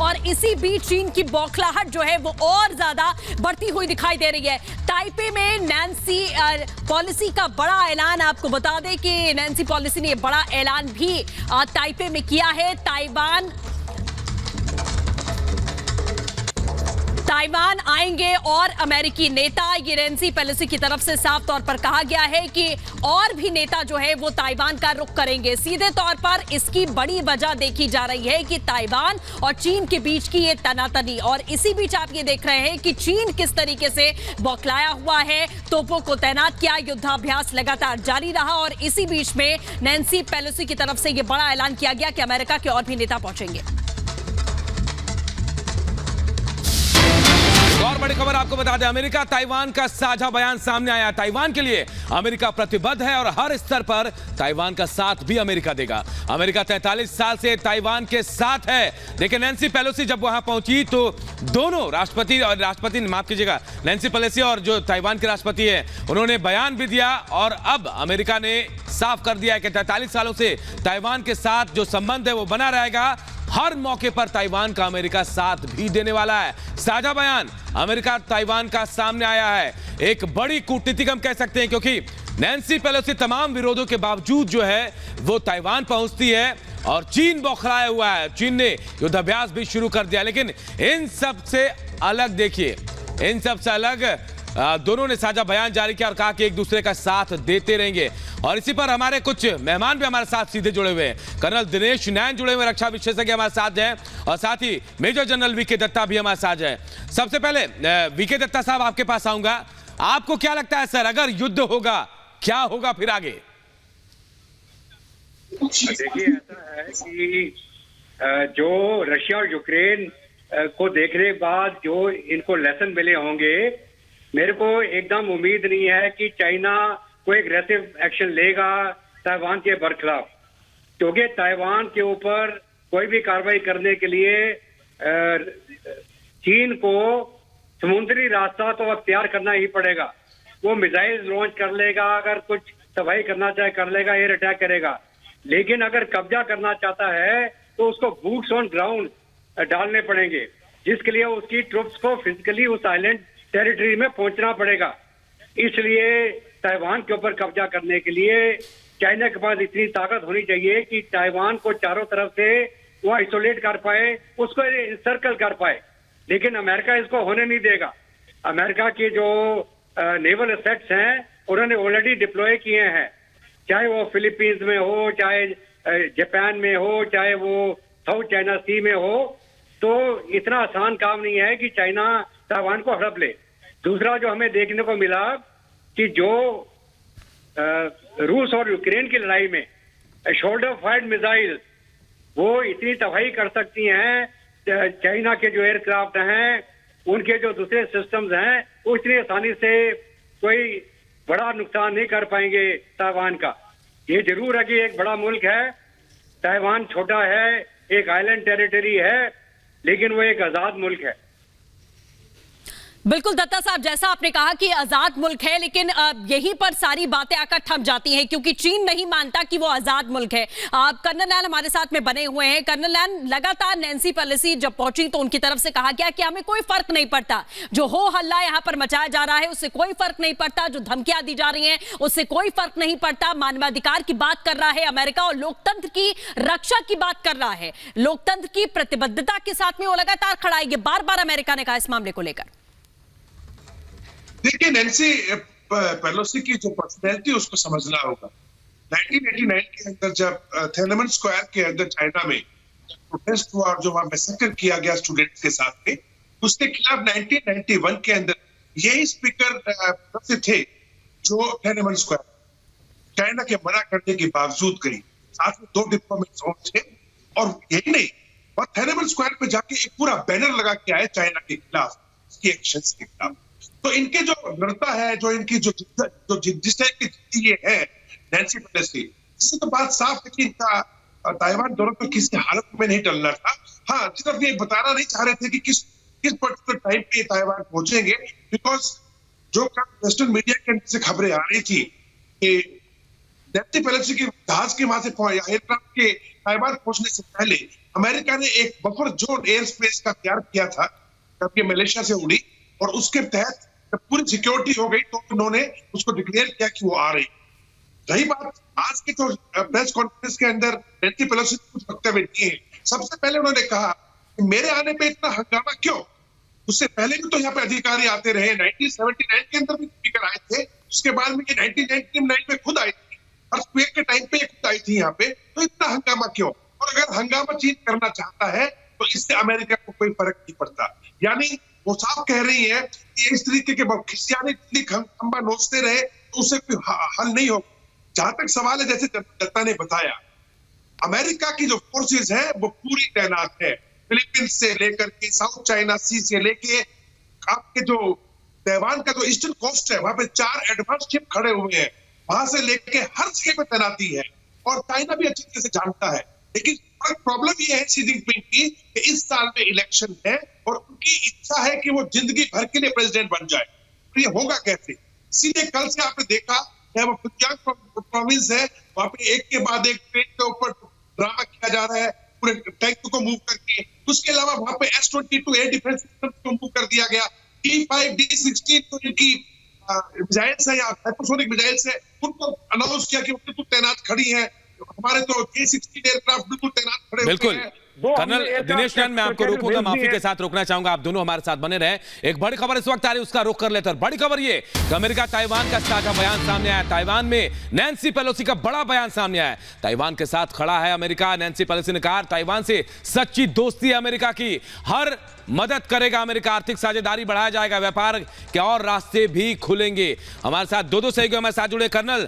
और इसी बीच चीन की बौखलाहट जो है वो और ज्यादा बढ़ती हुई दिखाई दे रही है। ताइपे में नैन्सी पॉलिसी का बड़ा ऐलान, आपको बता दें कि नैन्सी पॉलिसी ने बड़ा ऐलान भी ताइपे में किया है। ताइवान आएंगे और अमेरिकी नेता, ये नैन्सी पेलोसी की तरफ से साफ तौर पर कहा गया है कि और भी नेता जो है वो ताइवान का रुख करेंगे। सीधे तौर पर इसकी बड़ी वजह देखी जा रही है कि ताइवान और चीन के बीच की ये तनातनी, और इसी बीच आप ये देख रहे हैं कि चीन किस तरीके से बौखलाया हुआ है, तोपों को तैनात किया, युद्धाभ्यास लगातार जारी रहा, और इसी बीच में नैन्सी पेलोसी की तरफ से ये बड़ा ऐलान किया गया कि अमेरिका के और भी नेता पहुंचेंगे। और बड़ी खबर आपको बता दें, अमेरिका ताइवान का साझा बयान सामने आया। ताइवान के लिए अमेरिका प्रतिबद्ध है और हर स्तर पर ताइवान का साथ भी अमेरिका देगा। अमेरिका 43 साल से ताइवान के साथ है। देखिए, नैन्सी पेलोसी जब वहां पहुंची तो दोनों राष्ट्रपति माफ कीजिएगा, नैन्सी पेलोसी और जो ताइवान के राष्ट्रपति है उन्होंने बयान भी दिया, और अब अमेरिका ने साफ कर दिया है कि 43 सालों से ताइवान के साथ जो संबंध है वो बना रहेगा। हर मौके पर ताइवान का अमेरिका साथ भी देने वाला है। साझा बयान अमेरिका ताइवान का सामने आया है, एक बड़ी कूटनीतिक हम कह सकते हैं, क्योंकि नैन्सी पेलोसी तमाम विरोधों के बावजूद जो है वो ताइवान पहुंचती है और चीन बौखलाया हुआ है। चीन ने युद्धाभ्यास भी शुरू कर दिया, लेकिन इन सब से अलग देखिए, इन सब से अलग दोनों ने साझा बयान जारी किया और कहा कि एक दूसरे का साथ देते रहेंगे। और इसी पर हमारे कुछ मेहमान भी हमारे साथ सीधे जुड़े हुए हैं। कर्नल दिनेश नैन जुड़े हुए, रक्षा विशेषज्ञ हमारे साथ हैं, और साथ ही मेजर जनरल वीके दत्ता भी हमारे साथ हैं। सबसे पहले वीके दत्ता साहब आपके पास आऊंगा। आपको क्या लगता है सर, अगर युद्ध होगा क्या होगा फिर आगे? देखिए, ऐसा है कि जो रशिया और यूक्रेन को देखने के बाद जो इनको लेसन मिले होंगे, मेरे को एकदम उम्मीद नहीं है कि चाइना कोई एग्रेसिव एक्शन लेगा ताइवान के बरखिलाफ, क्योंकि ताइवान के ऊपर कोई भी कार्रवाई करने के लिए चीन को समुद्री रास्ता तो अख्तियार करना ही पड़ेगा। वो मिसाइल लॉन्च कर लेगा, अगर कुछ तबाही करना चाहे कर लेगा, एयर अटैक करेगा, लेकिन अगर कब्जा करना चाहता है तो उसको बूट्स ऑन ग्राउंड डालने पड़ेंगे, जिसके लिए उसकी ट्रुप्स को फिजिकली उस आइलैंड टेरिटरी में पहुंचना पड़ेगा। इसलिए ताइवान के ऊपर कब्जा करने के लिए चाइना के पास इतनी ताकत होनी चाहिए कि ताइवान को चारों तरफ से वो आइसोलेट कर पाए, उसको सर्कल कर पाए, लेकिन अमेरिका इसको होने नहीं देगा। अमेरिका के जो नेवल एसेट्स हैं उन्होंने ऑलरेडी डिप्लॉय किए हैं, चाहे वो फिलीपींस में हो, चाहे जापान में हो, चाहे वो साउथ चाइना सी में हो। तो इतना आसान काम नहीं है कि चाइना ताइवान को हड़प ले। दूसरा जो हमें देखने को मिला कि जो रूस और यूक्रेन की लड़ाई में शोल्डर फायर्ड मिसाइल वो इतनी तबाही कर सकती हैं, चाइना के जो एयरक्राफ्ट हैं, उनके जो दूसरे सिस्टम्स हैं, वो इतनी आसानी से कोई बड़ा नुकसान नहीं कर पाएंगे ताइवान का। ये जरूर है कि एक बड़ा मुल्क है, ताइवान छोटा है, एक आइलैंड टेरिटरी है, लेकिन वो एक आजाद मुल्क है। बिल्कुल दत्ता साहब, जैसा आपने कहा कि आजाद मुल्क है, लेकिन यहीं पर सारी बातें आकर थम जाती हैं, क्योंकि चीन नहीं मानता कि वो आजाद मुल्क है। कर्नल नैन हमारे साथ में बने हुए हैं। कर्नल नैन, लगातार नैन्सी पेलोसी जब पहुंची तो उनकी तरफ से कहा गया कि हमें कोई फर्क नहीं पड़ता, जो हो हल्ला यहाँ पर मचाया जा रहा है उससे कोई फर्क नहीं पड़ता, जो धमकियां दी जा रही हैं उससे कोई फर्क नहीं पड़ता। मानवाधिकार की बात कर रहा है अमेरिका और लोकतंत्र की रक्षा की बात कर रहा है, लोकतंत्र की प्रतिबद्धता के साथ में वो लगातार खड़ा है। बार बार अमेरिका ने कहा इस मामले को लेकर। देखिए, नैन्सी पेलोसी की जो पर्सनैलिटी उसको समझना होगा। 1989 के अंदर जब थिएननमेन स्क्वायर के अंदर चाइना में प्रोटेस्ट हुआ और जो वहां मैसेकर किया गया स्टूडेंट्स के साथ में, उसके खिलाफ 1991 के अंदर यही स्पीकर थे जो थिएननमेन स्क्वायर चाइना के मना करने के बावजूद गई, साथ में 2 डिप्लोमेट जोन थे, और यही नहीं, और थिएननमेन स्क्वायर पे जाके एक पूरा बैनर लगा के आए चाइना के खिलाफ, उसकी एक्शंस के खिलाफ। तो इनके जो दृढ़ता है, जो इनकी जो जिस टाइप की जिद्दी ये है नैन्सी पेलोसी, इससे तो बात साफ है कि इनका ताइवान दौरे पर किसी हालत में नहीं टलना था। हाँ, सिर्फ ये बताना नहीं चाह रहे थे कि किस पर्टिकुलर टाइम पे ताइवान पहुंचेंगे, बिकॉज जो वेस्टर्न मीडिया के अंदर से खबरें आ रही थी कि नैन्सी पेलोसी के जहाज के वहां से एयरक्राफ्ट के ताइवान पहुंचने से पहले अमेरिका ने एक बफर जोन एयर स्पेस का तैयार किया था जब ये मलेशिया से उड़ी, और उसके तहत जब पूरी सिक्योरिटी हो गई तो उन्होंने उसको डिक्लेयर किया कि वो आ रही। रही बात आज के जो प्रेस कॉन्फ्रेंस के अंदर नैन्सी पेलोसी ने कुछ वक्तव्य दिए हैं। सबसे पहले उन्होंने कहा कि मेरे आने पे इतना हंगामा क्यों? उससे पहले भी तो यहाँ पे अधिकारी आते रहे, 1979 के अंदर भी स्पीकर आए थे, उसके बाद में 1999 में खुद आई थी, अर्थक्वेक के टाइम पे खुद आई थी यहाँ पे, तो इतना हंगामा क्यों? और अगर हंगामा चीन करना चाहता है तो इससे अमेरिका को कोई फर्क नहीं पड़ता। यानी वो साफ कह रही है कि इस तरीके के खिसियाने खंबा नोचते रहे तो उससे कोई हल नहीं होगा। जहां तक सवाल है, जैसे दत्ता ने बताया, अमेरिका की जो फोर्सेस है वो पूरी तैनात है, फिलीपींस से लेकर के साउथ चाइना सी से लेके आपके जो ताइवान का जो ईस्टर्न कोस्ट है वहां पे 4 एडवांस शिप खड़े हुए हैं, वहां से लेके हर जगह पे तैनाती है, और चाइना भी अच्छी तरह से जानता है। लेकिन प्रॉब्लम ये है शी जिनपिंग की कि इस साल में इलेक्शन है और उनकी इच्छा है कि वो जिंदगी भर के लिए प्रेसिडेंट बन जाए, तो ये होगा कैसे? इसीलिए कल से आपने देखा वो फुजियान प्रोविंस है, वहां पे एक के बाद एक ट्रेन के ऊपर ड्रामा किया जा रहा है पूरे टैंक को मूव करके। उसके अलावा वहां पे S-22 एयर डिफेंस सिस्टम को मूव कर दिया गया, T-5 D-16 तो इनकी मिसाइल्स है या हाइपरसोनिक मिसाइल्स है, उनको अनाउंस किया कि बिल्कुल तैनात खड़ी है। हमारे तो J-16 एयरक्राफ्ट बिल्कुल तैनात खड़े बिल्कुल। हैं। कर्नल दिनेश नैन, मैं आपको रोकूंगा, माफी के साथ रोकना चाहूंगा, आप दोनों हमारे साथ बने रहे। एक बड़ी खबर इस वक्त आ रही है, उसका रुख कर लेते हैं। बड़ी खबर ये कि अमेरिका ताइवान का साझा बयान सामने आया। ताइवान में नैन्सी पेलोसी का बड़ा बयान सामने आया। ताइवान के साथ खड़ा है अमेरिका। नैन्सी पेलोसी ने कहा ताइवान से सच्ची दोस्ती है अमेरिका की, हर मदद करेगा अमेरिका, आर्थिक साझेदारी बढ़ाया जाएगा, व्यापार के और रास्ते भी खुलेंगे। हमारे साथ दो सहयोगी हमारे साथ जुड़े, कर्नल